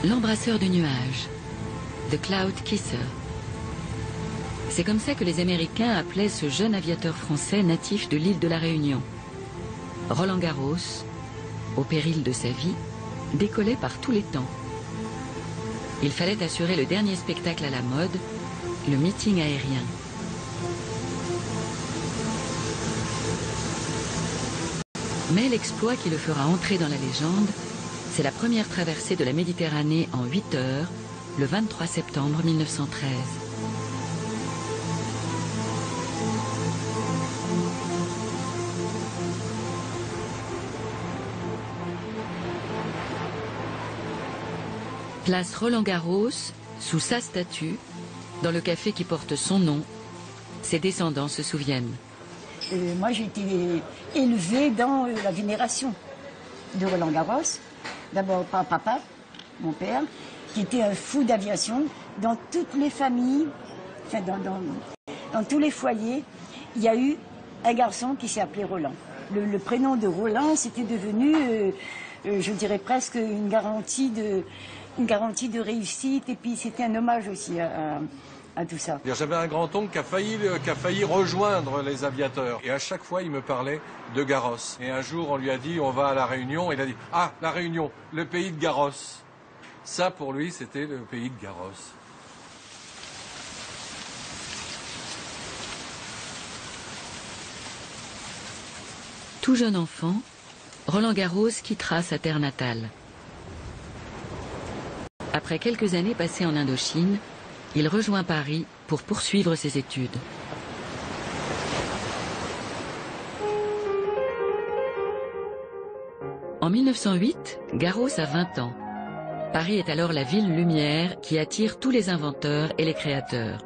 L'embrasseur du nuage, The Cloud Kisser. C'est comme ça que les Américains appelaient ce jeune aviateur français natif de l'île de la Réunion. Roland Garros, au péril de sa vie, décollait par tous les temps. Il fallait assurer le dernier spectacle à la mode, le meeting aérien. Mais l'exploit qui le fera entrer dans la légende, c'est la première traversée de la Méditerranée en 8 heures, le 23 septembre 1913. Place Roland-Garros, sous sa statue, dans le café qui porte son nom, ses descendants se souviennent. Moi, j'ai été élevée dans la vénération de Roland-Garros. D'abord par papa, mon père, qui était un fou d'aviation. Dans toutes les familles, enfin dans tous les foyers, il y a eu un garçon qui s'est appelé Roland. Le prénom de Roland, c'était devenu, je dirais presque une garantie de réussite. Et puis c'était un hommage aussi à tout ça. J'avais un grand-oncle qui a failli rejoindre les aviateurs. Et à chaque fois, il me parlait de Garros. Et un jour, on lui a dit, on va à La Réunion. Et il a dit, ah, La Réunion, le pays de Garros. Ça, pour lui, c'était le pays de Garros. Tout jeune enfant, Roland Garros quittera sa terre natale. Après quelques années passées en Indochine, il rejoint Paris pour poursuivre ses études. En 1908, Garros a 20 ans. Paris est alors la ville lumière qui attire tous les inventeurs et les créateurs.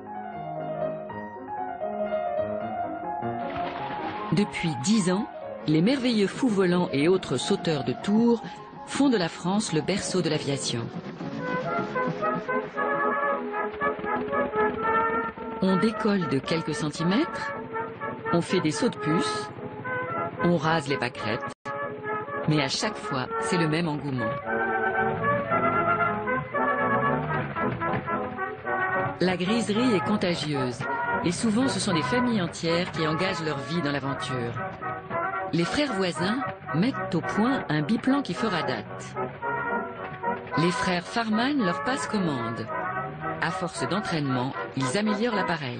Depuis 10 ans, les merveilleux fous volants et autres sauteurs de tours font de la France le berceau de l'aviation. On décolle de quelques centimètres, on fait des sauts de puce, on rase les pâquerettes, mais à chaque fois, c'est le même engouement. La griserie est contagieuse, et souvent ce sont des familles entières qui engagent leur vie dans l'aventure. Les frères voisins mettent au point un biplan qui fera date. Les frères Farman leur passent commande. À force d'entraînement, ils améliorent l'appareil.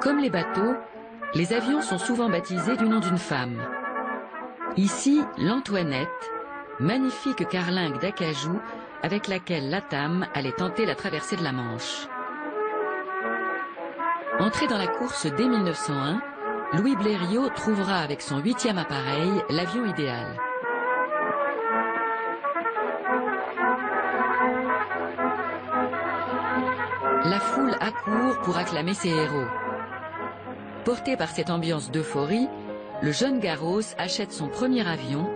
Comme les bateaux, les avions sont souvent baptisés du nom d'une femme. Ici, l'Antoinette, magnifique carlingue d'acajou avec laquelle Latam allait tenter la traversée de la Manche. Entré dans la course dès 1901, Louis Blériot trouvera avec son 8e appareil l'avion idéal. La foule accourt pour acclamer ses héros. Porté par cette ambiance d'euphorie, le jeune Garros achète son premier avion,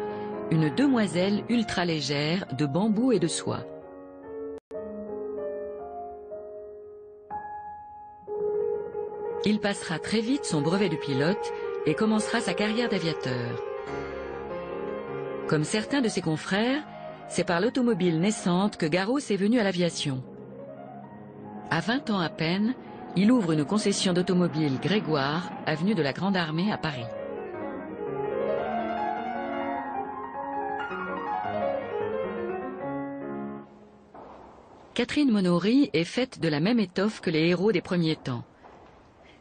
une demoiselle ultra légère de bambou et de soie. Il passera très vite son brevet de pilote et commencera sa carrière d'aviateur. Comme certains de ses confrères, c'est par l'automobile naissante que Garros est venu à l'aviation. À 20 ans à peine, il ouvre une concession d'automobile Grégoire, avenue de la Grande Armée à Paris. Catherine Monory est faite de la même étoffe que les héros des premiers temps.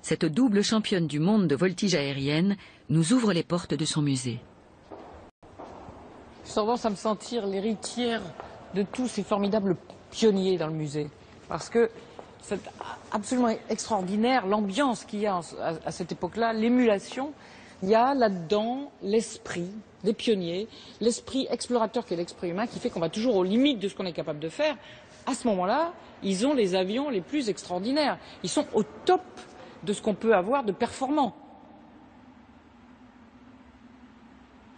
Cette double championne du monde de voltige aérienne nous ouvre les portes de son musée. J'ai tendance à me sentir l'héritière de tous ces formidables pionniers dans le musée. Parce que c'est absolument extraordinaire l'ambiance qu'il y a à cette époque-là, l'émulation. Il y a là-dedans l'esprit des pionniers, l'esprit explorateur qui est l'esprit humain, qui fait qu'on va toujours aux limites de ce qu'on est capable de faire. À ce moment-là, ils ont les avions les plus extraordinaires. Ils sont au top de ce qu'on peut avoir de performant.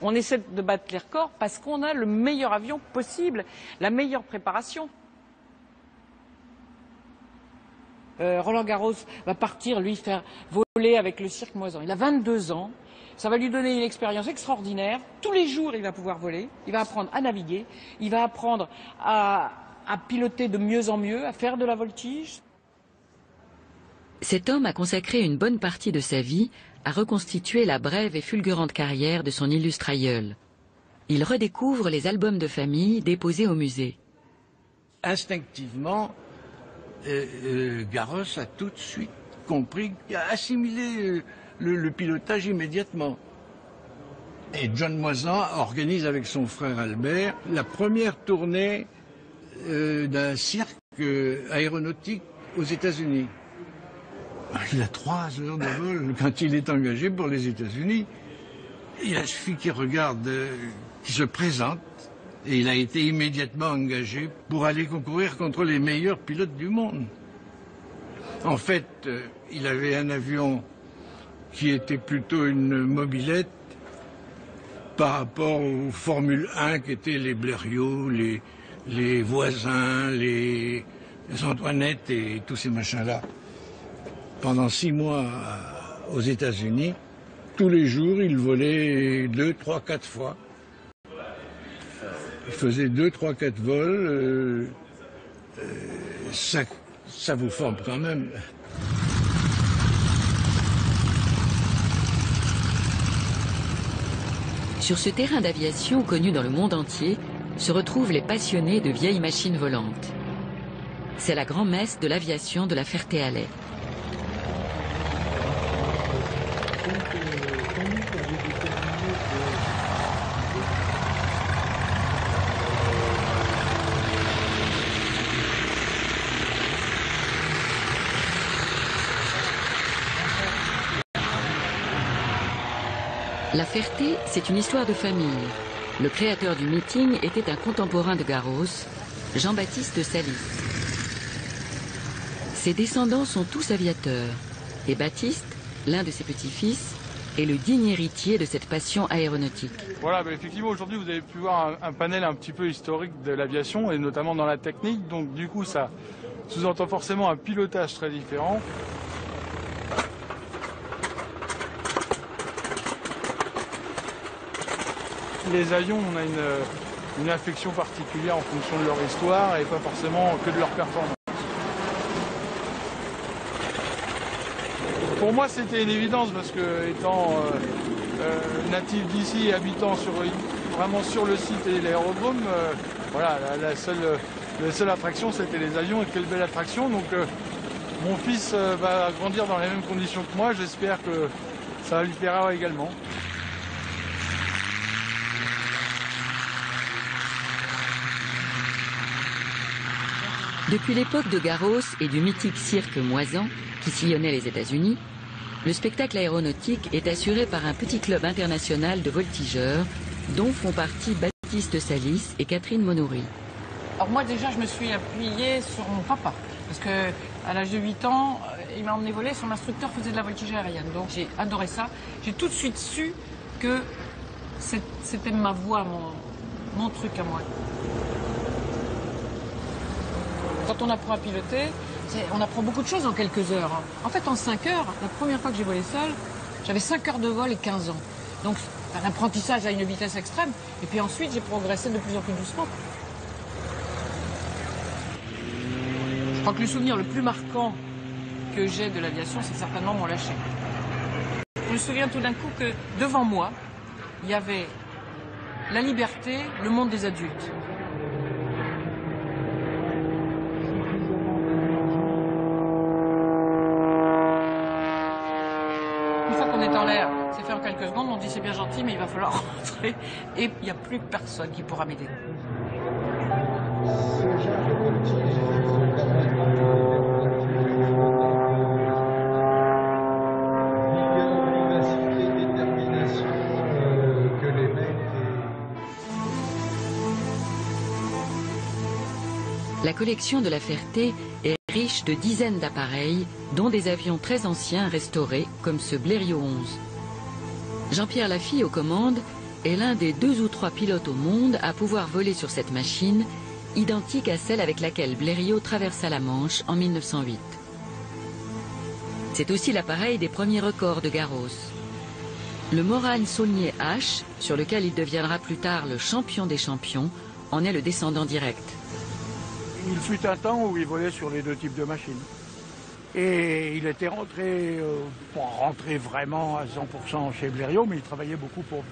On essaie de battre les records parce qu'on a le meilleur avion possible, la meilleure préparation. Roland Garros va partir, lui, faire voler avec le cirque Moisan. Il a 22 ans. Ça va lui donner une expérience extraordinaire. Tous les jours, il va pouvoir voler. Il va apprendre à naviguer. Il va apprendre à piloter de mieux en mieux, à faire de la voltige. Cet homme a consacré une bonne partie de sa vie à reconstituer la brève et fulgurante carrière de son illustre aïeul. Il redécouvre les albums de famille déposés au musée. Instinctivement, Garros a tout de suite compris, a assimilé le pilotage immédiatement. Et John Moisan organise avec son frère Albert la première tournée d'un cirque aéronautique aux États-Unis. Il a 3 heures de vol quand il est engagé pour les États-Unis. Il a suffi qu'il regarde, qu'il se présente, et il a été immédiatement engagé pour aller concourir contre les meilleurs pilotes du monde. En fait, il avait un avion qui était plutôt une mobilette par rapport aux Formule 1 qui étaient les Blériot, les Voisins, les Antoinette et tous ces machins-là. Pendant 6 mois aux États-Unis, tous les jours, il volait 2, 3, 4 fois. Il faisait 2, 3, 4 vols. Ça vous forme quand même. Sur ce terrain d'aviation connu dans le monde entier se retrouvent les passionnés de vieilles machines volantes. C'est la grand-messe de l'aviation de la Ferté-Alais. La Ferté, c'est une histoire de famille. Le créateur du meeting était un contemporain de Garros, Jean-Baptiste Salis. Ses descendants sont tous aviateurs, et Baptiste, l'un de ses petits-fils, est le digne héritier de cette passion aéronautique. Voilà, effectivement, aujourd'hui, vous avez pu voir un panel un petit peu historique de l'aviation, et notamment dans la technique. Donc, du coup, ça sous-entend forcément un pilotage très différent. Les avions, on a une affection particulière en fonction de leur histoire et pas forcément que de leur performance. Pour moi, c'était une évidence parce que, étant natif d'ici et habitant vraiment sur le site et l'aérodrome, voilà, la seule attraction, c'était les avions, et quelle belle attraction. Donc, mon fils va grandir dans les mêmes conditions que moi. J'espère que ça va lui plaire également. Depuis l'époque de Garros et du mythique cirque Moisan, qui sillonnait les États-Unis, le spectacle aéronautique est assuré par un petit club international de voltigeurs, dont font partie Baptiste Salis et Catherine Monoury. Alors moi déjà, je me suis appuyée sur mon papa, parce que à l'âge de 8 ans, il m'a emmené voler, son instructeur faisait de la voltige aérienne, donc j'ai adoré ça. J'ai tout de suite su que c'était ma voie, mon truc à moi. Quand on apprend à piloter, on apprend beaucoup de choses en quelques heures. En fait, en 5 heures, la première fois que j'ai volé seul, j'avais 5 heures de vol et 15 ans. Donc, un apprentissage à une vitesse extrême. Et puis ensuite, j'ai progressé de plus en plus doucement. Je crois que le souvenir le plus marquant que j'ai de l'aviation, c'est certainement mon lâcher. Je me souviens tout d'un coup que devant moi, il y avait la liberté, le monde des adultes. En quelques secondes, on dit c'est bien gentil, mais il va falloir rentrer et il n'y a plus personne qui pourra m'aider. La collection de la Ferté est riche de dizaines d'appareils, dont des avions très anciens restaurés, comme ce Blériot 11. Jean-Pierre Lafille aux commandes est l'un des 2 ou 3 pilotes au monde à pouvoir voler sur cette machine, identique à celle avec laquelle Blériot traversa la Manche en 1908. C'est aussi l'appareil des premiers records de Garros. Le Morane Saulnier H, sur lequel il deviendra plus tard le champion des champions, en est le descendant direct. Il fut un temps où il volait sur les 2 types de machines. Et il était rentré, rentré vraiment à 100% chez Blériot, mais il travaillait beaucoup pour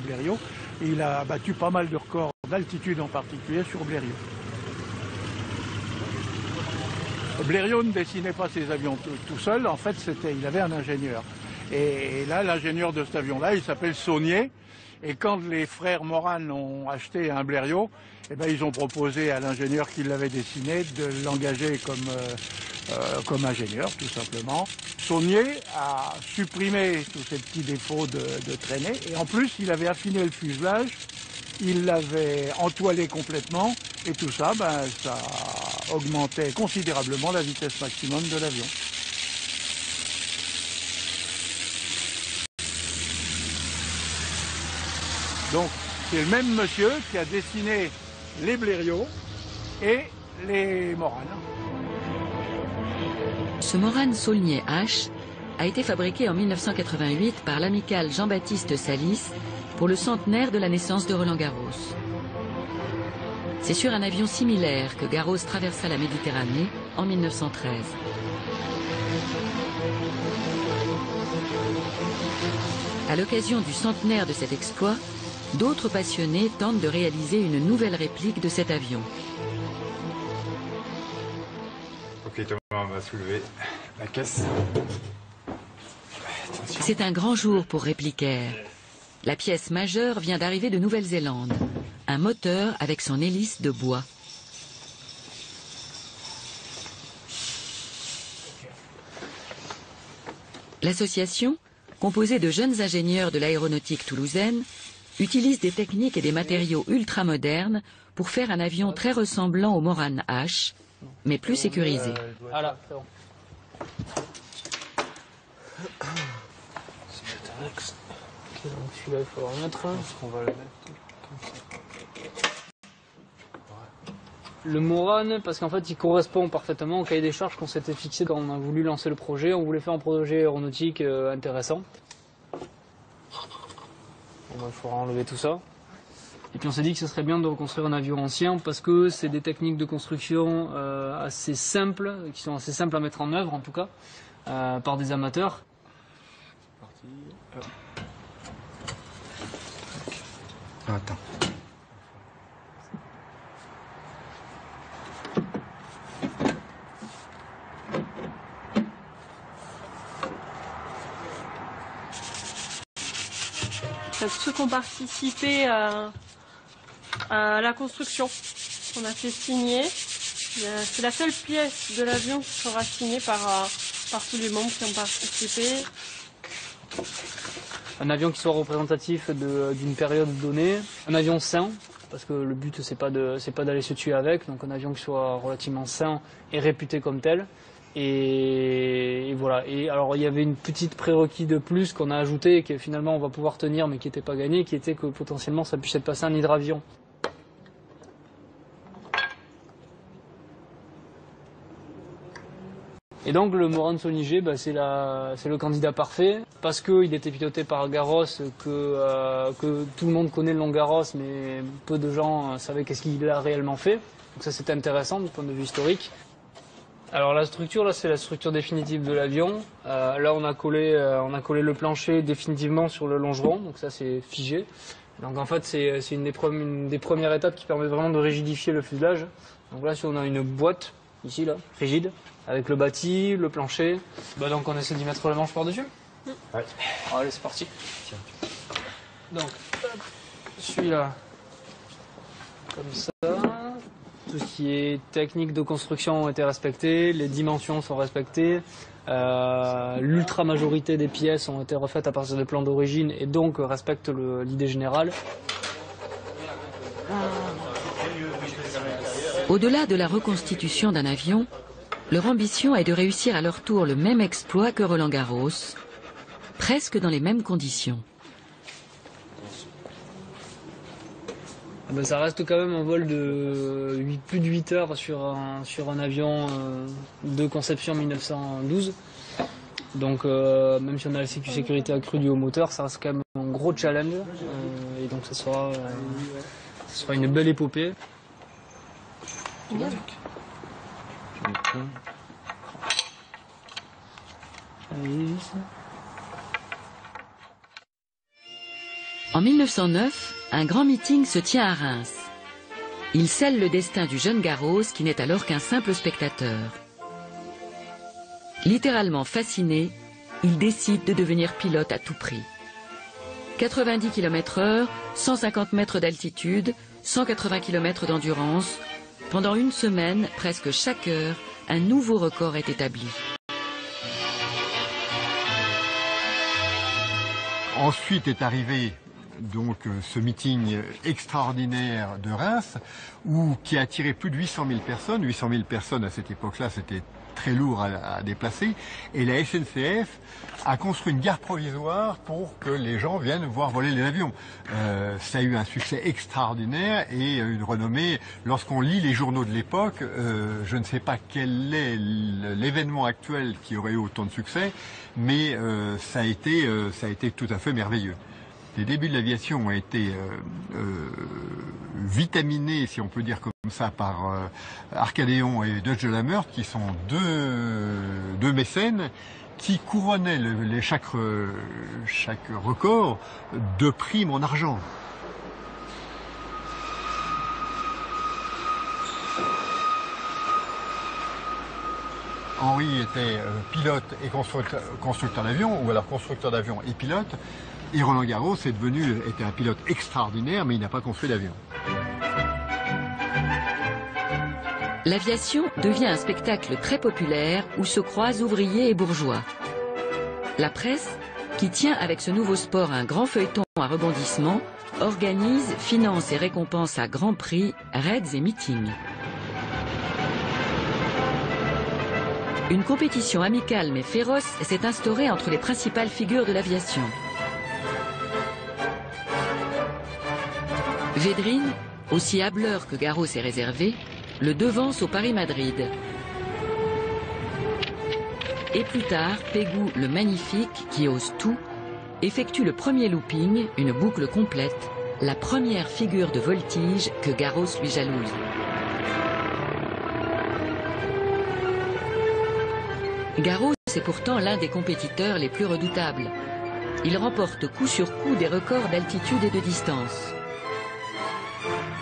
Blériot. Et il a battu pas mal de records d'altitude en particulier sur Blériot. Blériot ne dessinait pas ses avions tout seul, en fait il avait un ingénieur. Et là, l'ingénieur de cet avion-là, il s'appelle Saulnier. Et quand les frères Morane ont acheté un Blériot, eh ben, ils ont proposé à l'ingénieur qui l'avait dessiné de l'engager comme ingénieur, tout simplement. Saulnier a supprimé tous ces petits défauts de traînée. Et en plus, il avait affiné le fuselage, il l'avait entoilé complètement. Et tout ça, ça augmentait considérablement la vitesse maximum de l'avion. Donc, c'est le même monsieur qui a dessiné les Blériot et les Morane. Ce Morane Saulnier H a été fabriqué en 1988 par l'amical Jean-Baptiste Salis pour le centenaire de la naissance de Roland-Garros. C'est sur un avion similaire que Garros traversa la Méditerranée en 1913. À l'occasion du centenaire de cet exploit, d'autres passionnés tentent de réaliser une nouvelle réplique de cet avion. Ok Thomas, on va soulever la caisse. C'est un grand jour pour Réplicaire. La pièce majeure vient d'arriver de Nouvelle-Zélande. Un moteur avec son hélice de bois. L'association, composée de jeunes ingénieurs de l'aéronautique toulousaine, utilise des techniques et des matériaux ultramodernes pour faire un avion très ressemblant au Morane H, mais plus sécurisé. Voilà, c'est bon. Ok, donc celui-là, il faut le remettre. On va le mettre. Le Morane, parce qu'en fait, il correspond parfaitement au cahier des charges qu'on s'était fixé quand on a voulu lancer le projet. On voulait faire un projet aéronautique intéressant. Bon, il faudra enlever tout ça. Et puis on s'est dit que ce serait bien de reconstruire un avion ancien parce que c'est des techniques de construction assez simples, qui sont assez simples à mettre en œuvre en tout cas, par des amateurs. Attends. Tous ceux qui ont participé à la construction, on a fait signer. C'est la seule pièce de l'avion qui sera signée par tous les membres qui ont participé. Un avion qui soit représentatif d'une période donnée, un avion sain, parce que le but c'est pas d'aller se tuer avec, donc un avion qui soit relativement sain et réputé comme tel. Et voilà. Et alors il y avait une petite prérequis de plus qu'on a ajouté et que finalement on va pouvoir tenir mais qui n'était pas gagné, qui était que potentiellement ça puisse être passé un hydravion. Et donc le Morane Saulnier, c'est le candidat parfait parce qu'il était piloté par Garros, que tout le monde connaît le nom Garros, mais peu de gens savaient qu'est-ce qu'il a réellement fait. Donc ça c'était intéressant du point de vue historique. Alors la structure, là c'est la structure définitive de l'avion. Là on a collé le plancher définitivement sur le longeron, donc ça c'est figé. Donc en fait c'est une des premières étapes qui permet vraiment de rigidifier le fuselage. Donc là si on a une boîte, ici là, rigide, avec le bâti, le plancher, donc on essaie d'y mettre la manche par-dessus. Ouais. Allez c'est parti. Donc celui-là, comme ça. Tout ce qui est technique de construction ont été respecté, les dimensions sont respectées, l'ultra-majorité des pièces ont été refaites à partir des plans d'origine et donc respectent l'idée générale. Au-delà de la reconstitution d'un avion, leur ambition est de réussir à leur tour le même exploit que Roland-Garros, presque dans les mêmes conditions. Ben, ça reste quand même un vol de plus de 8 heures sur un avion de conception 1912. Donc même si on a la sécurité accrue du haut moteur, ça reste quand même un gros challenge. Et donc ça sera une belle épopée. En 1909, un grand meeting se tient à Reims. Il scelle le destin du jeune Garros qui n'est alors qu'un simple spectateur. Littéralement fasciné, il décide de devenir pilote à tout prix. 90 km/h, 150 mètres d'altitude, 180 km d'endurance. Pendant une semaine, presque chaque heure, un nouveau record est établi. Ensuite est arrivé donc ce meeting extraordinaire de Reims qui a attiré plus de 800 000 personnes. 800 000 personnes à cette époque-là, c'était très lourd à déplacer. Et la SNCF a construit une gare provisoire pour que les gens viennent voir voler les avions. Ça a eu un succès extraordinaire et une renommée. Lorsqu'on lit les journaux de l'époque, je ne sais pas quel est l'événement actuel qui aurait eu autant de succès, mais ça a été tout à fait merveilleux. Les débuts de l'aviation ont été vitaminés, si on peut dire comme ça, par Arcadéon et Dodge de la Meurthe, qui sont deux mécènes qui couronnaient chaque record de primes en argent. Henri était pilote et constructeur d'avion, ou alors constructeur d'avion et pilote. Et Roland Garros était un pilote extraordinaire, mais il n'a pas construit d'avion. L'aviation devient un spectacle très populaire où se croisent ouvriers et bourgeois. La presse, qui tient avec ce nouveau sport un grand feuilleton à rebondissement, organise, finance et récompense à grand prix raids et meetings. Une compétition amicale mais féroce s'est instaurée entre les principales figures de l'aviation. Védrine, aussi hâbleur que Garros est réservé, le devance au Paris-Madrid. Et plus tard, Pégou, le magnifique, qui ose tout, effectue le premier looping, une boucle complète, la première figure de voltige que Garros lui jalouse. Garros est pourtant l'un des compétiteurs les plus redoutables. Il remporte coup sur coup des records d'altitude et de distance.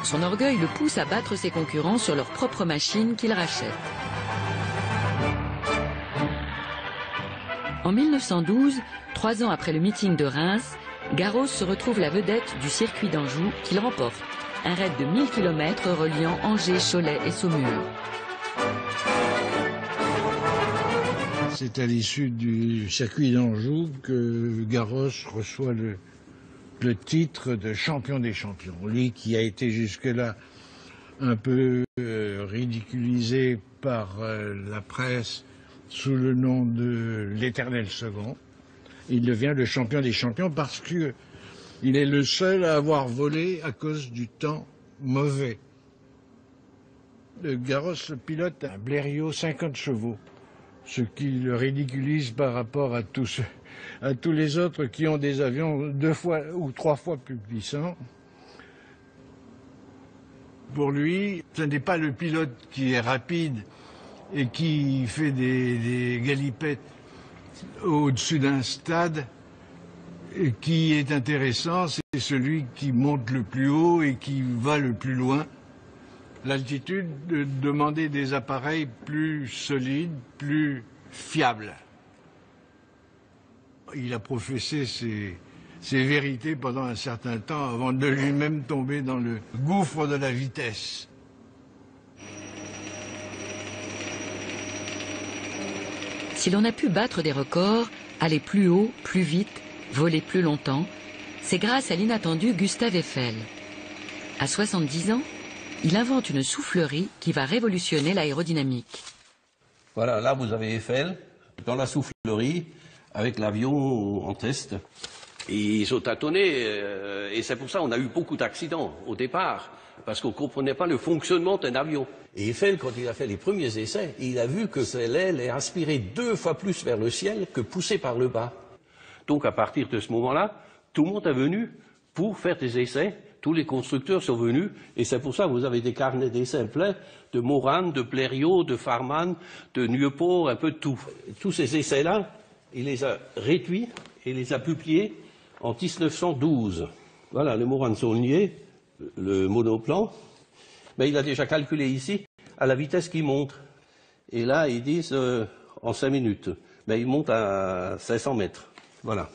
Son orgueil le pousse à battre ses concurrents sur leur propre machine qu'il rachète. En 1912, 3 ans après le meeting de Reims, Garros se retrouve la vedette du circuit d'Anjou qu'il remporte, un raid de 1000 km reliant Angers, Cholet et Saumur. C'est à l'issue du circuit d'Anjou que Garros reçoit le titre de champion des champions. Lui qui a été jusque-là un peu ridiculisé par la presse sous le nom de l'Éternel Second, il devient le champion des champions parce que il est le seul à avoir volé à cause du temps mauvais. Garros pilote un Blériot 50 chevaux, ce qui le ridiculise par rapport à tous les autres qui ont des avions 2 fois ou 3 fois plus puissants. Pour lui, ce n'est pas le pilote qui est rapide et qui fait des galipettes au-dessus d'un stade qui est intéressant, c'est celui qui monte le plus haut et qui va le plus loin. L'altitude demandait des appareils plus solides, plus fiables. Il a professé ses vérités pendant un certain temps avant de lui-même tomber dans le gouffre de la vitesse. Si l'on a pu battre des records, aller plus haut, plus vite, voler plus longtemps, c'est grâce à l'inattendu Gustave Eiffel. À 70 ans, il invente une soufflerie qui va révolutionner l'aérodynamique. Voilà, là vous avez Eiffel dans la soufflerie avec l'avion en test. Et ils ont tâtonné et c'est pour ça qu'on a eu beaucoup d'accidents au départ. parce qu'on ne comprenait pas le fonctionnement d'un avion. Et Eiffel, quand il a fait les premiers essais, il a vu que l'aile est aspirée 2 fois plus vers le ciel que poussée par le bas. Donc à partir de ce moment-là, tout le monde est venu pour faire des essais. Tous les constructeurs sont venus, et c'est pour ça que vous avez des carnets d'essais pleins de Morane, de Blériot, de Farman, de Nieuport, un peu de tout. Tous ces essais-là, il les a réduits et les a publiés en 1912. Voilà, le Morane-Saulnier, le monoplan, mais il a déjà calculé ici à la vitesse qu'il monte. Et là, ils disent en 5 minutes. Mais il monte à 500 mètres. Voilà.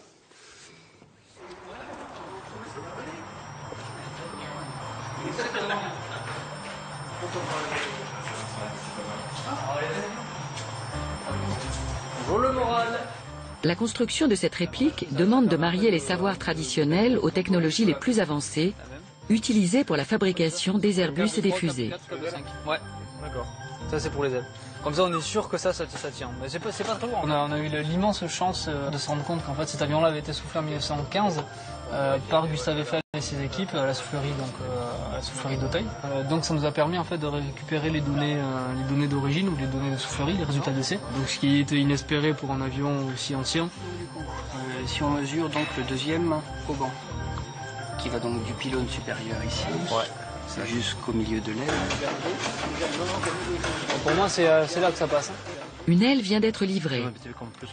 La construction de cette réplique demande de marier les savoirs traditionnels aux technologies les plus avancées, utilisées pour la fabrication des Airbus et des fusées. Ouais, d'accord. Ça c'est pour les ailes. Comme ça on est sûr que ça tient. Mais c'est pas très loin. On a eu l'immense chance de se rendre compte qu'en fait cet avion-là avait été soufflé en 1915 par Gustave Eiffel et ses équipes à la soufflerie, à la soufflerie d'Auteuil. Donc ça nous a permis en fait de récupérer les données d'origine ou les données de soufflerie, les résultats d'essai. Donc ce qui était inespéré pour un avion aussi ancien. Si on mesure donc le deuxième auban, qui va donc du pylône supérieur ici, jusqu'au milieu de l'aile. Pour moi c'est là que ça passe. Une aile vient d'être livrée.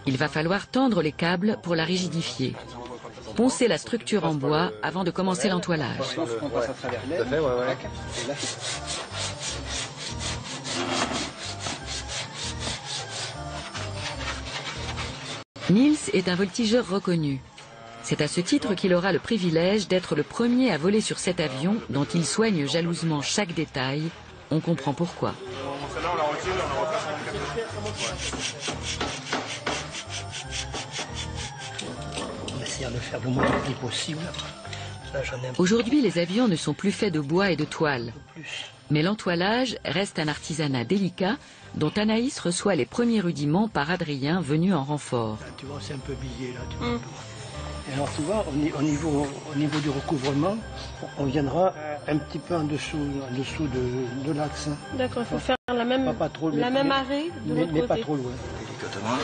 Il va falloir tendre les câbles pour la rigidifier. Poncer la structure en bois avant de commencer l'entoilage. On passe à travers l'aile. Niels est un voltigeur reconnu. C'est à ce titre qu'il aura le privilège d'être le premier à voler sur cet avion dont il soigne jalousement chaque détail. On comprend pourquoi. De faire le moins de prix possible. Aujourd'hui, les avions ne sont plus faits de bois et de toile. Mais l'entoilage reste un artisanat délicat dont Anaïs reçoit les premiers rudiments par Adrien venu en renfort. Là, tu vois, c'est un peu biillé là. Tu vois. Et alors tu vois, au niveau du recouvrement, on viendra un petit peu en dessous de l'axe. D'accord, il faut faire la même arrêt de l'autre côté. Mais pas trop loin. Délicatement.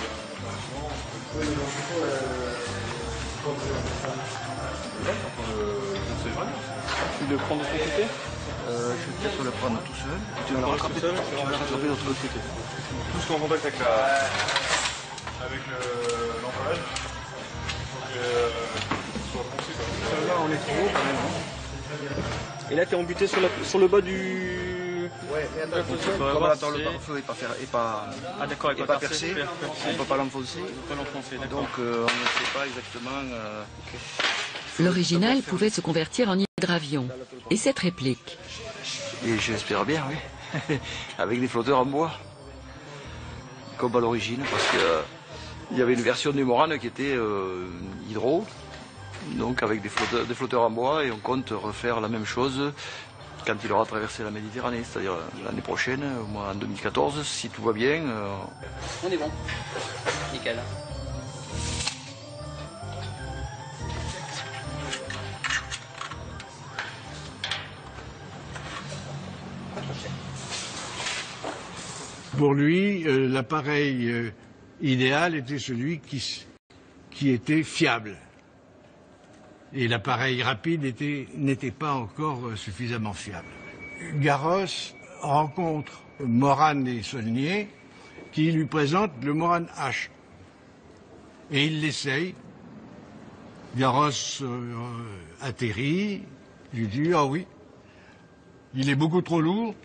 Le prendre de ton côté Je vais peut-être le prendre tout seul. Tu vas le rattraper de l'autre côté. Tout ce qu'on contacte avec l'emballage. Là, on est trop haut quand même. Et là, tu es embuté sur le bas du... Ouais, mais attends, comme attends, le pare-feu n'est pas percé, on ne peut pas l'enfoncer. Donc on ne sait pas exactement... L'original pouvait se convertir en hydravion. Et cette réplique? Et j'espère bien, oui. Avec des flotteurs en bois. Comme à l'origine, parce qu'il y avait une version du Morane qui était hydro. Donc avec des flotteurs en bois, et on compte refaire la même chose quand il aura traversé la Méditerranée, c'est-à-dire l'année prochaine, au moins en 2014, si tout va bien. On est bon. Nickel. Pour lui, l'appareil idéal était celui qui était fiable. Et l'appareil rapide n'était pas encore suffisamment fiable. Garros rencontre Morane et Saulnier qui lui présentent le Morane H. Et il l'essaye. Garros atterrit. Il dit « Ah oui, il est beaucoup trop lourd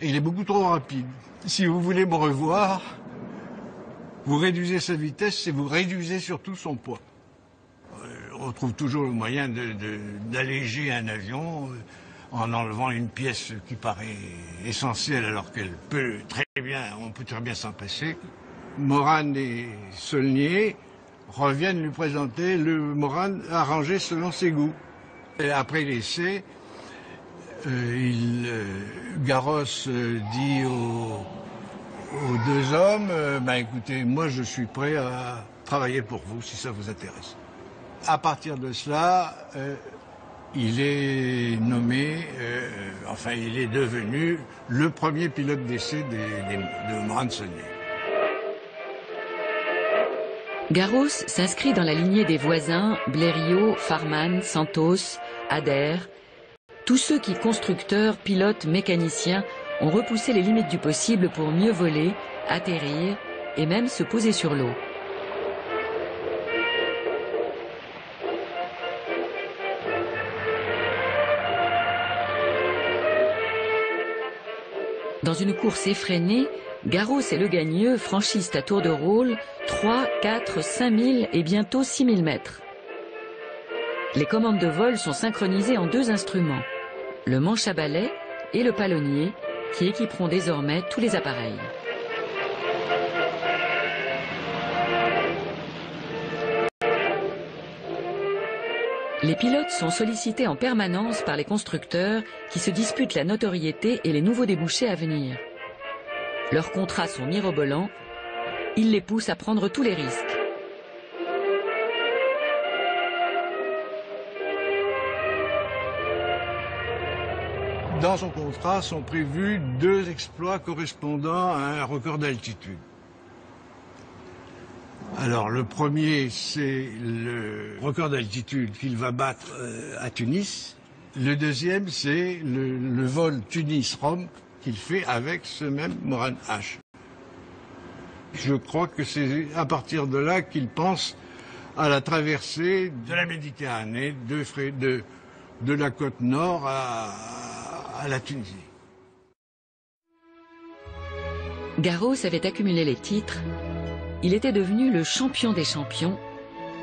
et il est beaucoup trop rapide. Si vous voulez me revoir, vous réduisez sa vitesse et vous réduisez surtout son poids. » On trouve toujours le moyen d'alléger un avion en enlevant une pièce qui paraît essentielle alors qu'elle peut très bien, on peut très bien s'en passer. Morane et Saulnier reviennent lui présenter le Morane arrangé selon ses goûts. Et après l'essai, Garros dit aux deux hommes, écoutez, moi je suis prêt à travailler pour vous si ça vous intéresse. À partir de cela, il est nommé, enfin il est devenu le premier pilote d'essai de Morane-Saulnier. Garros s'inscrit dans la lignée des voisins Blériot, Farman, Santos, Adair. Tous ceux qui, constructeurs, pilotes, mécaniciens, ont repoussé les limites du possible pour mieux voler, atterrir et même se poser sur l'eau. Dans une course effrénée, Garros et Le Gagneux franchissent à tour de rôle 3, 4, 5 000 et bientôt 6 000 mètres. Les commandes de vol sont synchronisées en 2 instruments, le manche à balai et le palonnier, qui équiperont désormais tous les appareils. Les pilotes sont sollicités en permanence par les constructeurs qui se disputent la notoriété et les nouveaux débouchés à venir. Leurs contrats sont mirobolants, ils les poussent à prendre tous les risques. Dans son contrat sont prévus 2 exploits correspondant à un record d'altitude. Alors le premier, c'est le record d'altitude qu'il va battre à Tunis. Le deuxième, c'est le vol Tunis-Rome qu'il fait avec ce même Morane H. Je crois que c'est à partir de là qu'il pense à la traversée de la Méditerranée, de la côte nord à la Tunisie. Garros avait accumulé les titres. Il était devenu le champion des champions,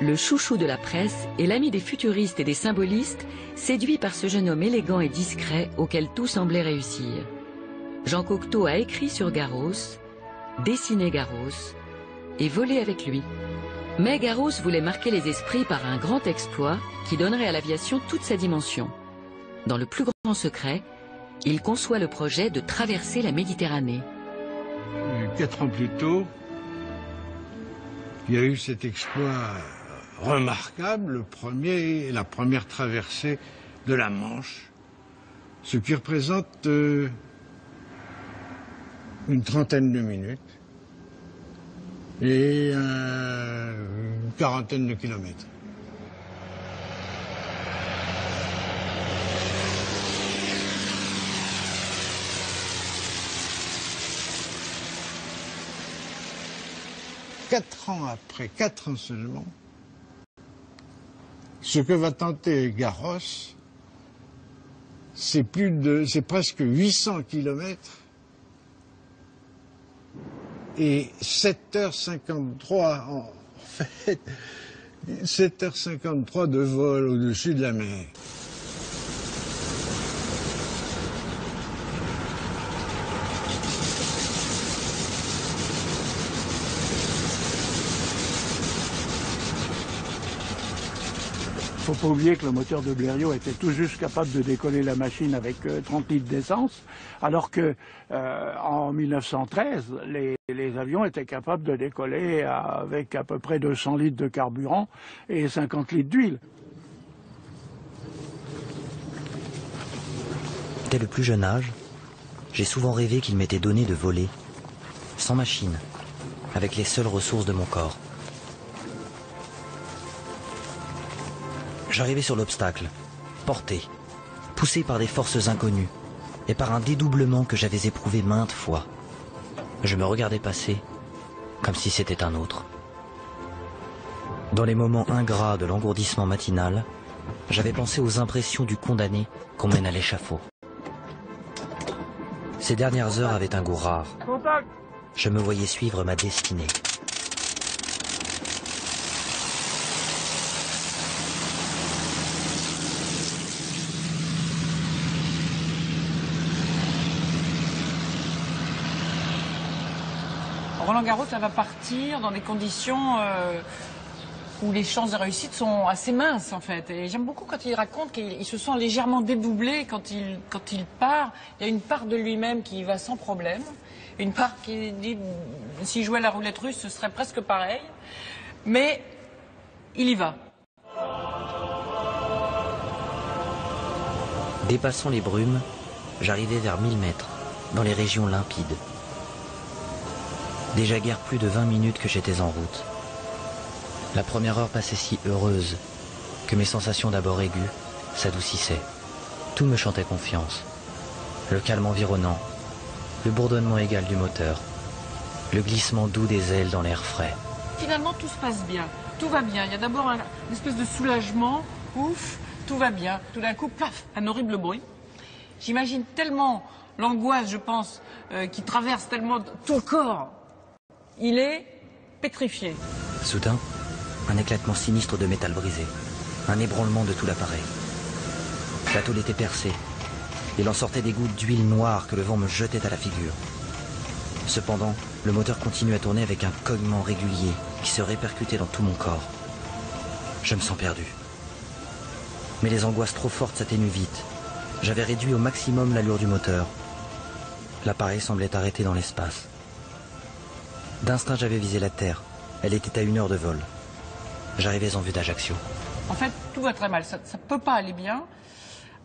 le chouchou de la presse et l'ami des futuristes et des symbolistes, séduit par ce jeune homme élégant et discret auquel tout semblait réussir. Jean Cocteau a écrit sur Garros, dessiné Garros et volé avec lui. Mais Garros voulait marquer les esprits par un grand exploit qui donnerait à l'aviation toute sa dimension. Dans le plus grand secret, il conçoit le projet de traverser la Méditerranée. 4 ans plus tôt, il y a eu cet exploit remarquable, la première traversée de la Manche, ce qui représente une trentaine de minutes et une quarantaine de kilomètres. Quatre ans après, 4 ans seulement, ce que va tenter Garros, c'est presque 800 kilomètres et 7h53 en fait, 7h53 de vol au-dessus de la mer. Il ne faut pas oublier que le moteur de Blériot était tout juste capable de décoller la machine avec 30 litres d'essence, alors que en 1913, les avions étaient capables de décoller avec à peu près 200 litres de carburant et 50 litres d'huile. Dès le plus jeune âge, j'ai souvent rêvé qu'il m'était donné de voler, sans machine, avec les seules ressources de mon corps. J'arrivais sur l'obstacle, porté, poussé par des forces inconnues et par un dédoublement que j'avais éprouvé maintes fois. Je me regardais passer comme si c'était un autre. Dans les moments ingrats de l'engourdissement matinal, j'avais pensé aux impressions du condamné qu'on mène à l'échafaud. Ces dernières heures avaient un goût rare. Je me voyais suivre ma destinée. Roland Garros, ça va partir dans des conditions où les chances de réussite sont assez minces en fait. Et j'aime beaucoup quand il raconte qu'il se sent légèrement dédoublé quand il part. Il y a une part de lui-même qui y va sans problème. Une part qui dit s'il jouait la roulette russe, ce serait presque pareil. Mais il y va. Dépassant les brumes, j'arrivais vers 1000 mètres, dans les régions limpides. Déjà guère plus de 20 minutes que j'étais en route. La première heure passait si heureuse que mes sensations d'abord aiguës s'adoucissaient. Tout me chantait confiance. Le calme environnant, le bourdonnement égal du moteur, le glissement doux des ailes dans l'air frais. Finalement, tout se passe bien, tout va bien. Il y a d'abord une espèce de soulagement, ouf, tout va bien. Tout d'un coup, paf, un horrible bruit. J'imagine tellement l'angoisse, je pense, qui traverse tellement tout le corps. Il est pétrifié. Soudain, un éclatement sinistre de métal brisé, un ébranlement de tout l'appareil. La tôle était percée. Il en sortait des gouttes d'huile noire que le vent me jetait à la figure. Cependant, le moteur continuait à tourner avec un cognement régulier qui se répercutait dans tout mon corps. Je me sens perdu. Mais les angoisses trop fortes s'atténuent vite. J'avais réduit au maximum l'allure du moteur. L'appareil semblait arrêté dans l'espace. D'instinct, j'avais visé la Terre. Elle était à 1 heure de vol. J'arrivais en vue d'Ajaccio. En fait, tout va très mal. Ça ne peut pas aller bien.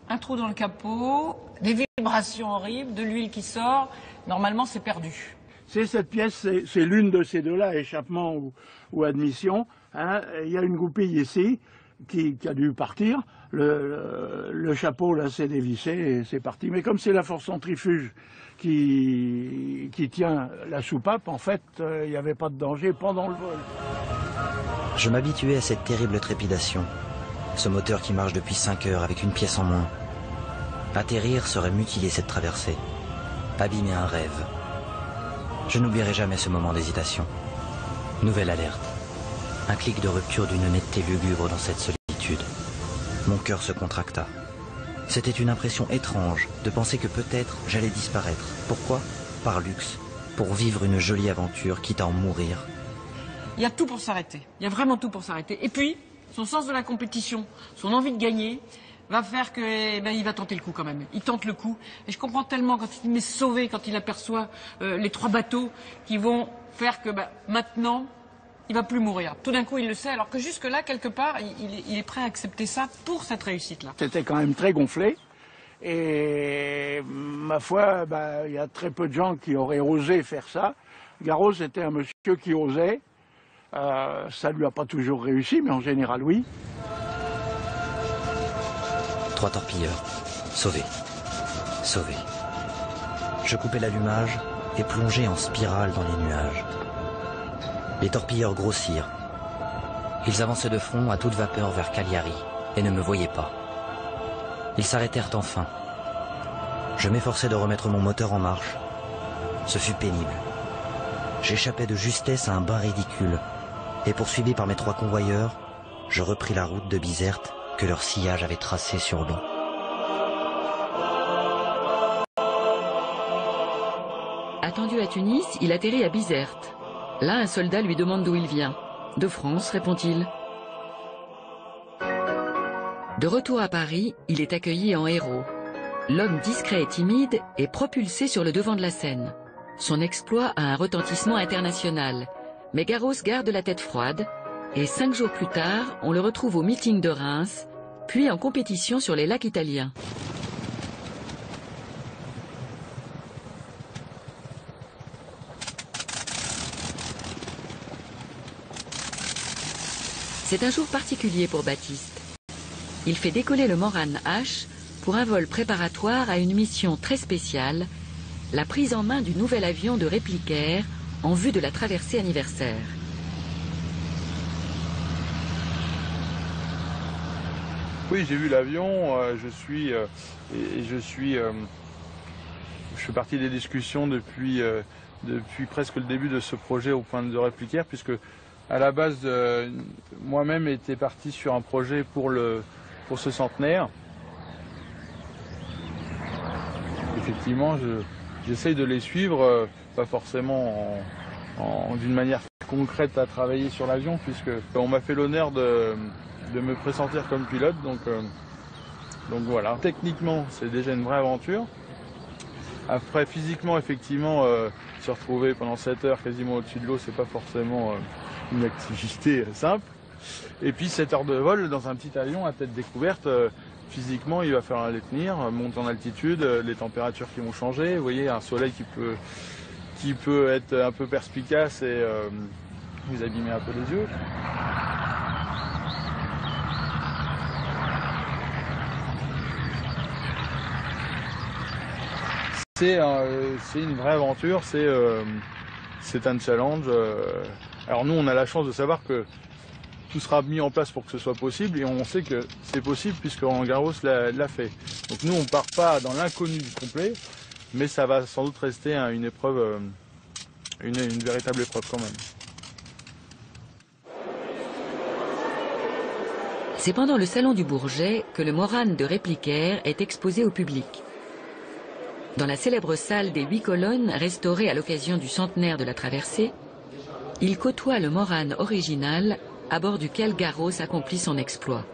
Un trou dans le capot, des vibrations horribles, de l'huile qui sort. Normalement, c'est perdu. C'est cette pièce, c'est l'une de ces deux-là, échappement ou admission. Hein. Il y a une goupille ici qui a dû partir. Le chapeau, là, s'est dévissé et c'est parti. Mais comme c'est la force centrifuge qui tient la soupape, en fait, il n'y avait pas de danger pendant le vol. Je m'habituais à cette terrible trépidation. Ce moteur qui marche depuis 5 heures avec une pièce en moins. Atterrir serait mutiler cette traversée. Abîmer un rêve. Je n'oublierai jamais ce moment d'hésitation. Nouvelle alerte. Un clic de rupture d'une netteté lugubre dans cette solitude. Mon cœur se contracta. C'était une impression étrange de penser que peut-être j'allais disparaître. Pourquoi? Par luxe. Pour vivre une jolie aventure, quitte à en mourir. Il y a tout pour s'arrêter. Il y a vraiment tout pour s'arrêter. Et puis, son sens de la compétition, son envie de gagner, va faire que, il va tenter le coup quand même. Il tente le coup. Et je comprends tellement quand il m'est sauvé, quand il aperçoit les 3 bateaux qui vont faire que maintenant, il va plus mourir. Tout d'un coup, il le sait, alors que jusque-là, quelque part, il est prêt à accepter ça pour cette réussite-là. C'était quand même très gonflé. Et ma foi, il y a très peu de gens qui auraient osé faire ça. Garros était un monsieur qui osait. Ça lui a pas toujours réussi, mais en général, oui. 3 torpilleurs. Sauvés. Sauvés. Je coupais l'allumage et plongeais en spirale dans les nuages. Les torpilleurs grossirent. Ils avançaient de front à toute vapeur vers Cagliari et ne me voyaient pas. Ils s'arrêtèrent enfin. Je m'efforçais de remettre mon moteur en marche. Ce fut pénible. J'échappais de justesse à un bain ridicule. Et poursuivi par mes 3 convoyeurs, je repris la route de Bizerte que leur sillage avait tracée sur l'eau. Attendu à Tunis, il atterrit à Bizerte. Là, un soldat lui demande d'où il vient. « De France », répond-il. De retour à Paris, il est accueilli en héros. L'homme discret et timide est propulsé sur le devant de la scène. Son exploit a un retentissement international. Mais Garros garde la tête froide, et 5 jours plus tard, on le retrouve au meeting de Reims, puis en compétition sur les lacs italiens. C'est un jour particulier pour Baptiste. Il fait décoller le Morane H pour un vol préparatoire à une mission très spéciale, la prise en main du nouvel avion de répliquaire en vue de la traversée anniversaire. Oui, j'ai vu l'avion, je fais partie des discussions depuis presque le début de ce projet au point de répliquaire, puisque à la base, moi-même était parti sur un projet pour ce centenaire. Effectivement, j'essaye de les suivre, pas forcément d'une manière concrète à travailler sur l'avion, puisque on m'a fait l'honneur de me pressentir comme pilote, donc voilà. Techniquement, c'est déjà une vraie aventure. Après, physiquement, effectivement, se retrouver pendant 7 heures quasiment au-dessus de l'eau, c'est pas forcément une activité simple. Et puis 7 heures de vol dans un petit avion à tête découverte, physiquement, il va falloir les tenir, monter en altitude, les températures qui vont changer. Vous voyez, un soleil qui peut être un peu perspicace et vous abîmer un peu les yeux. C'est une vraie aventure, c'est un challenge. Alors nous, on a la chance de savoir que tout sera mis en place pour que ce soit possible et on sait que c'est possible puisque Roland Garros l'a fait. Donc nous, on ne part pas dans l'inconnu du complet, mais ça va sans doute rester une épreuve, une véritable épreuve quand même. C'est pendant le Salon du Bourget que le Morane de Répliquaire est exposé au public. Dans la célèbre salle des 8 colonnes, restaurée à l'occasion du centenaire de la traversée, il côtoie le Morane original à bord duquel Garros accomplit son exploit.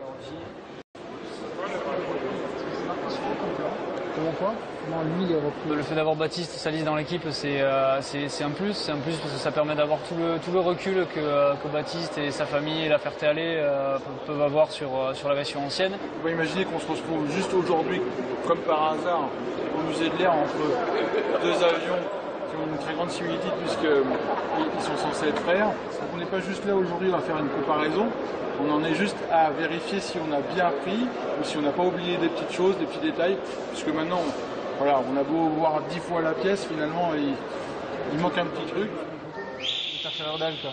Comment quoi? Non, lui, il est repris. Le fait d'avoir Baptiste Salis dans l'équipe, c'est un plus. C'est un plus parce que ça permet d'avoir tout le recul que Baptiste et sa famille et la Ferté-Alais peuvent avoir sur la version ancienne. On va imaginer qu'on se retrouve juste aujourd'hui, comme par hasard, au musée de l'air entre deux avions qui ont une très grande similitude puisqu'ils sont censés être frères. On n'est pas juste là aujourd'hui à faire une comparaison, on en est juste à vérifier si on a bien appris ou si on n'a pas oublié des petites choses, des petits détails, puisque maintenant, voilà, on a beau voir 10 fois la pièce, finalement il manque un petit truc. La ferrure d'âge, quoi.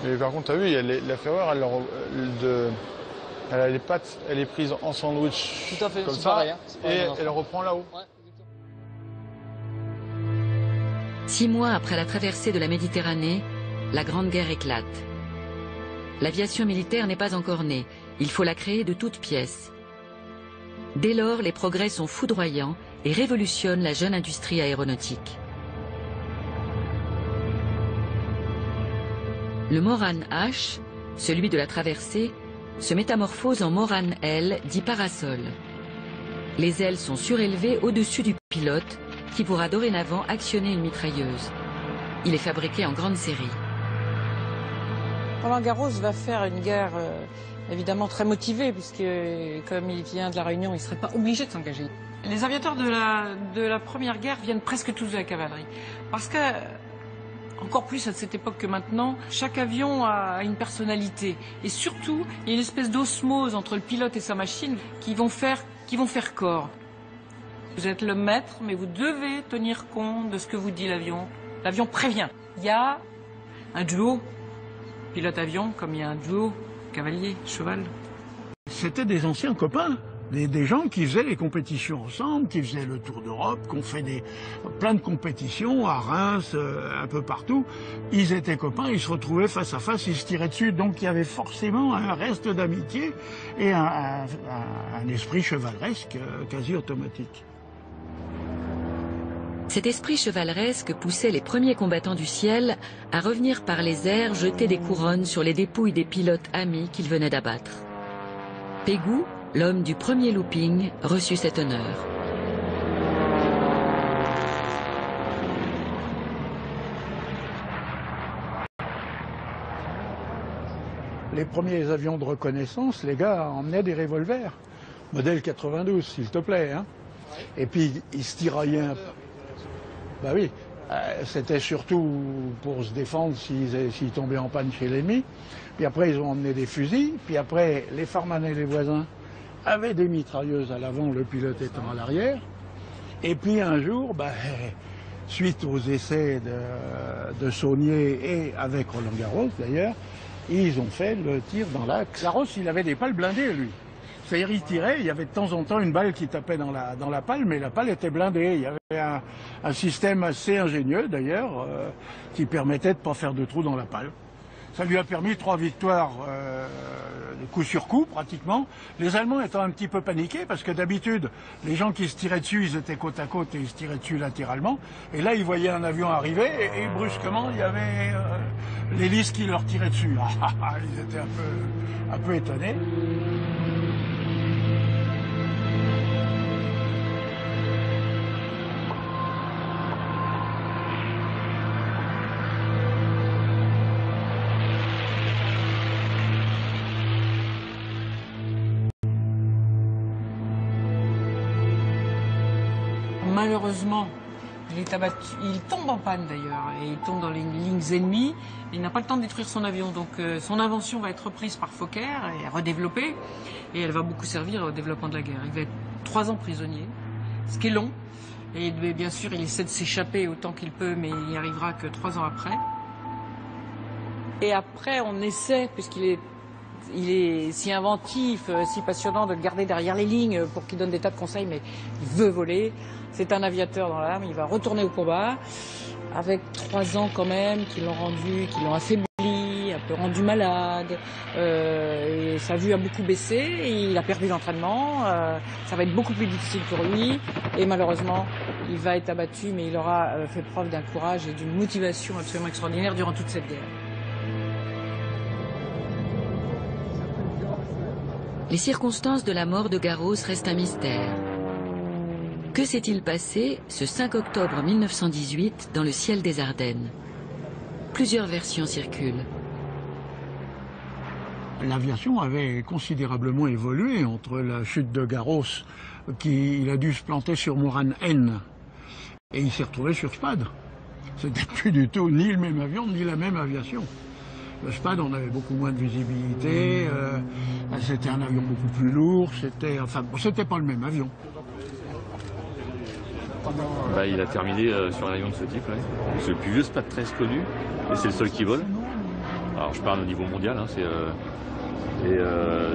Mais par contre, tu as vu, il y a la ferrure, elle a les pattes, elle est prise en sandwich. Tout à fait, comme c'est ça, pareil. Et elle reprend là-haut. Ouais. 6 mois après la traversée de la Méditerranée, la Grande Guerre éclate. L'aviation militaire n'est pas encore née, il faut la créer de toutes pièces. Dès lors, les progrès sont foudroyants et révolutionnent la jeune industrie aéronautique. Le Morane H, celui de la traversée, se métamorphose en Morane L, dit parasol. Les ailes sont surélevées au-dessus du pilote, qui pourra dorénavant actionner une mitrailleuse. Il est fabriqué en grande série. Roland Garros va faire une guerre évidemment très motivée, puisque comme il vient de la Réunion, il ne serait pas obligé de s'engager. Les aviateurs de la Première Guerre viennent presque tous de la cavalerie. Parce que, encore plus à cette époque que maintenant, chaque avion a une personnalité. Et surtout, il y a une espèce d'osmose entre le pilote et sa machine qui vont faire corps. Vous êtes le maître, mais vous devez tenir compte de ce que vous dit l'avion. L'avion prévient. Il y a un duo pilote-avion, comme il y a un duo cavalier-cheval. C'était des anciens copains, des gens qui faisaient les compétitions ensemble, qui faisaient le Tour d'Europe, qui ont fait plein de compétitions à Reims, un peu partout. Ils étaient copains, ils se retrouvaient face à face, ils se tiraient dessus. Donc il y avait forcément un reste d'amitié et un esprit chevaleresque quasi automatique. Cet esprit chevaleresque poussait les premiers combattants du ciel à revenir par les airs jeter des couronnes sur les dépouilles des pilotes amis qu'ils venaient d'abattre. Pégou, l'homme du premier looping, reçut cet honneur. Les premiers avions de reconnaissance, les gars emmenaient des revolvers. Modèle 92, s'il te plaît. Hein. Et puis, ils se tiraillaient un peu. Bah oui, c'était surtout pour se défendre s'ils tombaient en panne chez l'ennemi. Puis après, ils ont emmené des fusils. Puis après, les Farman et les voisins avaient des mitrailleuses à l'avant, le pilote étant à l'arrière. Et puis un jour, suite aux essais de Saunier et avec Roland Garros d'ailleurs, ils ont fait le tir dans l'axe. Garros, il avait des pales blindées, lui. C'est-à-dire, il tirait, il y avait de temps en temps une balle qui tapait dans la pale, mais la pale était blindée. Il y avait un système assez ingénieux, d'ailleurs, qui permettait de ne pas faire de trou dans la pale. Ça lui a permis 3 victoires de coup sur coup, pratiquement. Les Allemands étant un petit peu paniqués, parce que d'habitude, les gens qui se tiraient dessus, ils étaient côte à côte et ils se tiraient dessus latéralement. Et là, ils voyaient un avion arriver et brusquement, il y avait l'hélice qui leur tirait dessus. Ils étaient un peu étonnés. malheureusement, il tombe en panne d'ailleurs, et il tombe dans les lignes ennemies. Il n'a pas le temps de détruire son avion, donc son invention va être reprise par Fokker et redéveloppée, et elle va beaucoup servir au développement de la guerre. Il va être 3 ans prisonnier, ce qui est long, et bien sûr il essaie de s'échapper autant qu'il peut, mais il n'y arrivera que 3 ans après. Et après on essaie, puisqu'il est si inventif, si passionnant de le garder derrière les lignes pour qu'il donne des tas de conseils, mais il veut voler. C'est un aviateur dans l'âme, il va retourner au combat, avec 3 ans quand même qui l'ont affaibli, un peu rendu malade, et sa vue a beaucoup baissé, et il a perdu l'entraînement, ça va être beaucoup plus difficile pour lui, et malheureusement, il va être abattu, mais il aura fait preuve d'un courage et d'une motivation absolument extraordinaire durant toute cette guerre. Les circonstances de la mort de Garros restent un mystère. Que s'est-il passé ce 5 octobre 1918 dans le ciel des Ardennes? Plusieurs versions circulent. L'aviation avait considérablement évolué entre la chute de Garros, il a dû se planter sur Morane N, et il s'est retrouvé sur Spad. C'était plus du tout ni le même avion, ni la même aviation. Le Spad, on avait beaucoup moins de visibilité, c'était un avion beaucoup plus lourd, c'était pas le même avion. Il a terminé sur un avion de ce type. Ouais. C'est le plus vieux Spad 13 connu, et c'est le seul qui vole. Alors je parle au niveau mondial, hein,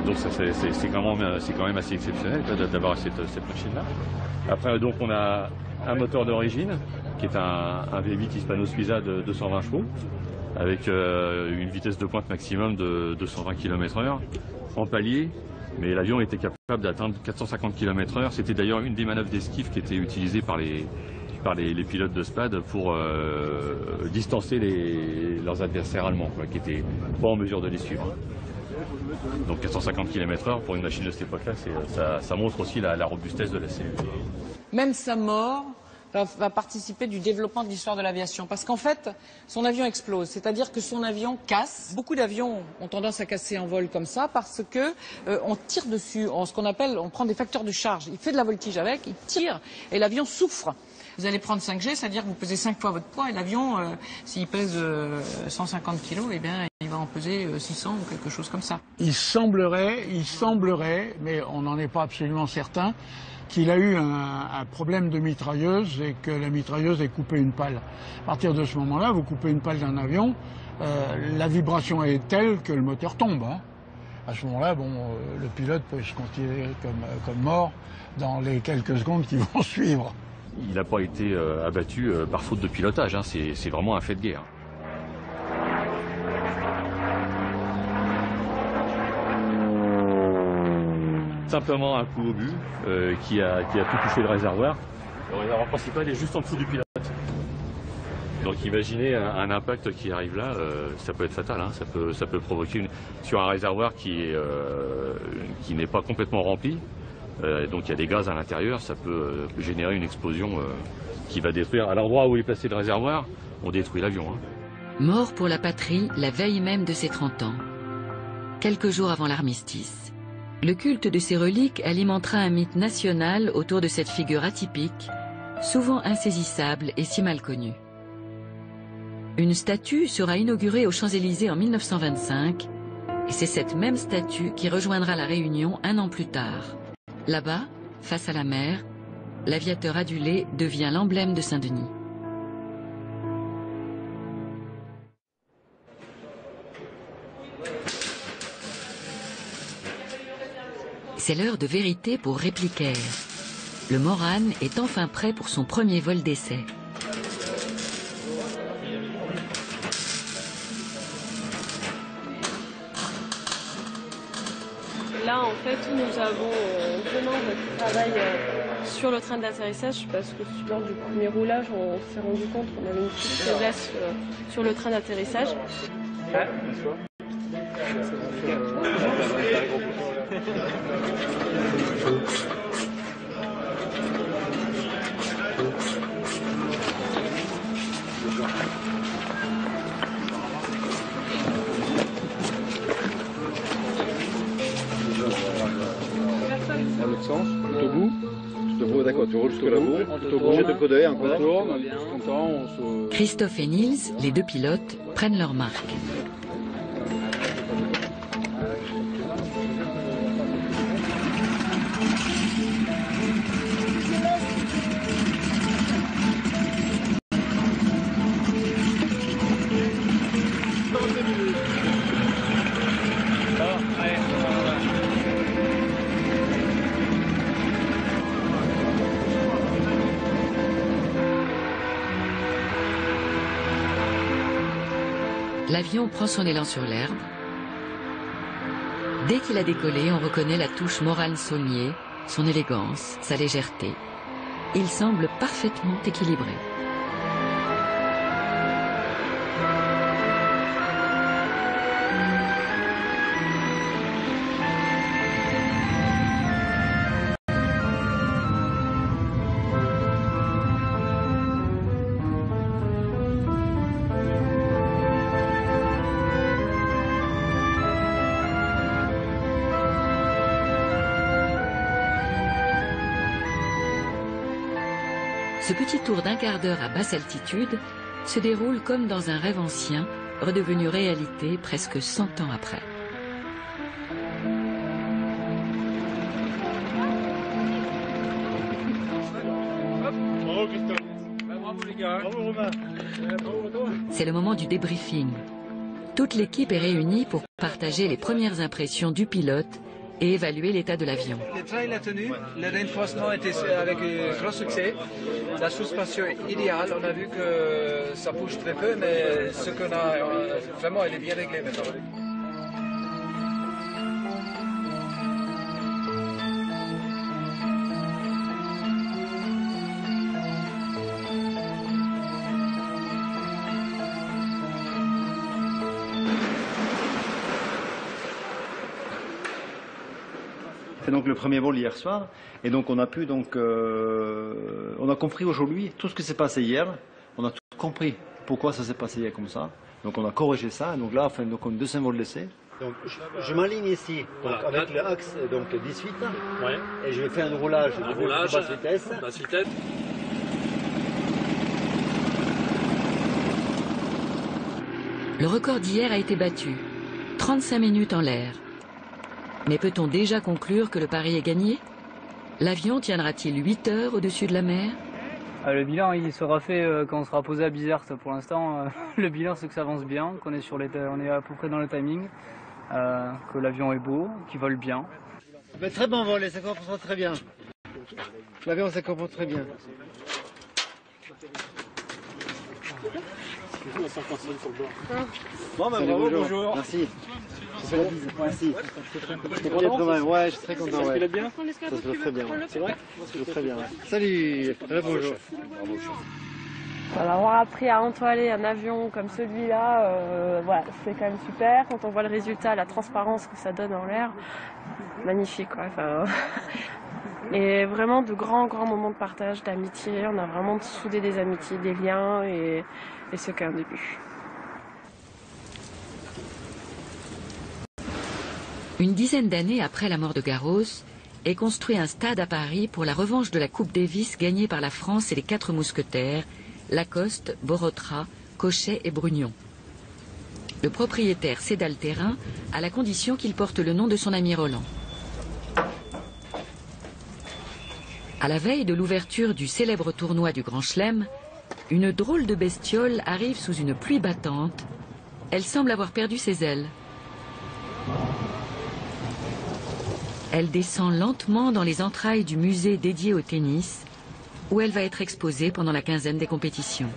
donc c'est quand même assez exceptionnel d'avoir cette machine-là. Après, donc on a un moteur d'origine, qui est un V8 Hispano-Suiza de 220 chevaux, avec une vitesse de pointe maximum de 220 km/h en palier. Mais l'avion était capable d'atteindre 450 km/h. C'était d'ailleurs une des manœuvres d'esquive qui était utilisée par les pilotes de Spad pour distancer leurs adversaires allemands, qui n'étaient pas en mesure de les suivre. Donc 450 km/h pour une machine de cette époque-là, ça montre aussi la robustesse de la cellule. Même sa mort va participer du développement de l'histoire de l'aviation. Parce qu'en fait, son avion explose. C'est-à-dire que son avion casse. Beaucoup d'avions ont tendance à casser en vol comme ça parce que on tire dessus. On prend des facteurs de charge. Il fait de la voltige avec, il tire et l'avion souffre. Vous allez prendre 5G, c'est-à-dire que vous pesez 5 fois votre poids et l'avion, s'il pèse 150 kg, eh bien, il va en peser 600 ou quelque chose comme ça. Il semblerait, mais on n'en est pas absolument certain, qu'il a eu un problème de mitrailleuse et que la mitrailleuse ait coupé une pale. À partir de ce moment-là, vous coupez une pale d'un avion, la vibration est telle que le moteur tombe. Hein. À ce moment-là, le pilote peut se considérer comme mort dans les quelques secondes qui vont suivre. Il n'a pas été abattu par faute de pilotage, hein. C'est vraiment un fait de guerre. Simplement un coup au but qui a tout touché le réservoir. Le réservoir principal est juste en dessous du pilote. Donc imaginez un impact qui arrive là, ça peut être fatal, hein. Ça peut provoquer sur un réservoir qui n'est pas complètement rempli. Donc il y a des gaz à l'intérieur, ça peut générer une explosion qui va détruire. À l'endroit où est placé le réservoir, on détruit l'avion. Hein. Mort pour la patrie la veille même de ses 30 ans. Quelques jours avant l'armistice. Le culte de ces reliques alimentera un mythe national autour de cette figure atypique, souvent insaisissable et si mal connue. Une statue sera inaugurée aux Champs-Élysées en 1925, et c'est cette même statue qui rejoindra la Réunion un an plus tard. Là-bas, face à la mer, l'aviateur adulé devient l'emblème de Saint-Denis. C'est l'heure de vérité pour Réplicaire. Le Morane est enfin prêt pour son premier vol d'essai. Là, en fait, nous avons vraiment notre travail sur le train d'atterrissage parce que lors du premier roulage, on s'est rendu compte qu'on avait une petite faiblesse sur le train d'atterrissage. Dans l'autre sens, tout au bout, tu devrais d'accord, tu roules jusque là-haut, on jette un coup d'œil encore. On tourne, on est content, on se... Christophe et Niels, les deux pilotes, prennent leur marque. L'avion prend son élan sur l'herbe. Dès qu'il a décollé, on reconnaît la touche Morane-Saulnier, son élégance, sa légèreté. Il semble parfaitement équilibré. Ce petit tour d'un quart d'heure à basse altitude se déroule comme dans un rêve ancien, redevenu réalité presque 100 ans après. Bravo Christophe. Bravo les gars. Bravo Romain. C'est le moment du débriefing. Toute l'équipe est réunie pour partager les premières impressions du pilote et évaluer l'état de l'avion. Le train il a tenu, le renforcement était avec grand succès, la suspension idéale, on a vu que ça bouge très peu, mais ce qu'on a, vraiment, elle est bien réglée maintenant. C'est donc le premier vol hier soir, et donc on a pu on a compris aujourd'hui tout ce qui s'est passé hier. On a tout compris pourquoi ça s'est passé hier comme ça. Donc on a corrigé ça, et donc là, enfin, donc on a un deuxième vol d'essai. Donc je m'aligne ici, donc avec l'axe 18, ouais. Et je fais un roulage de basse vitesse. Le record d'hier a été battu. 35 minutes en l'air. Mais peut-on déjà conclure que le pari est gagné? L'avion tiendra-t-il 8 heures au-dessus de la mer? Le bilan, il sera fait quand on sera posé à Bizerte. Pour l'instant, le bilan, c'est que ça avance bien, qu'on est on est à peu près dans le timing, que l'avion est beau, qu'il vole bien. Mais très bon vol, et ça comporte très bien. L'avion, ça comporte très bien. Bon, ben bravo, bonjour. Merci. Je fais la bise. Merci. Ouais, je suis très content. Ça se pilote bien? Ça se pilote très bien. C'est vrai? Ça se pilote très bien. Salut. Bonjour. Voilà, avoir appris à entoiler un avion comme celui-là, voilà, c'est quand même super. Quand on voit le résultat, la transparence que ça donne en l'air, magnifique, quoi. Enfin, et vraiment de grands moments de partage, d'amitié. On a vraiment soudé des amitiés, des liens, et c'est qu'un début. Une dizaine d'années après la mort de Garros, est construit un stade à Paris pour la revanche de la Coupe Davis gagnée par la France et les 4 mousquetaires, Lacoste, Borotra, Cochet et Brugnon. Le propriétaire céda le terrain à la condition qu'il porte le nom de son ami Roland. À la veille de l'ouverture du célèbre tournoi du Grand Chelem, une drôle de bestiole arrive sous une pluie battante. Elle semble avoir perdu ses ailes. Elle descend lentement dans les entrailles du musée dédié au tennis, où elle va être exposée pendant la quinzaine des compétitions.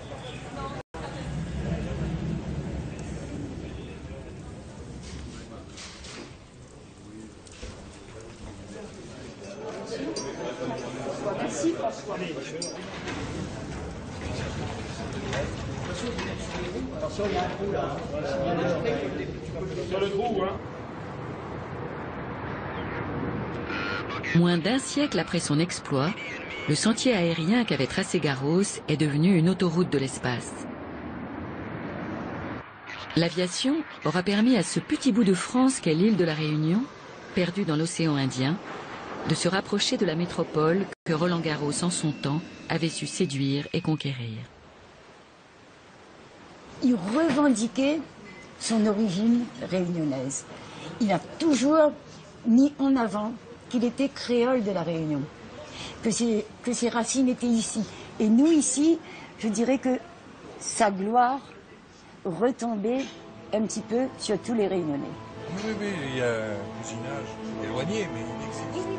Moins d'un siècle après son exploit, le sentier aérien qu'avait tracé Garros est devenu une autoroute de l'espace. L'aviation aura permis à ce petit bout de France qu'est l'île de la Réunion, perdu dans l'océan Indien, de se rapprocher de la métropole que Roland Garros, en son temps, avait su séduire et conquérir. Il revendiquait son origine réunionnaise. Il a toujours mis en avant qu'il était créole de la Réunion, que ses racines étaient ici. Et nous, ici, je dirais que sa gloire retombait un petit peu sur tous les Réunionnais. Oui, il y a un cousinage éloigné, mais il existe.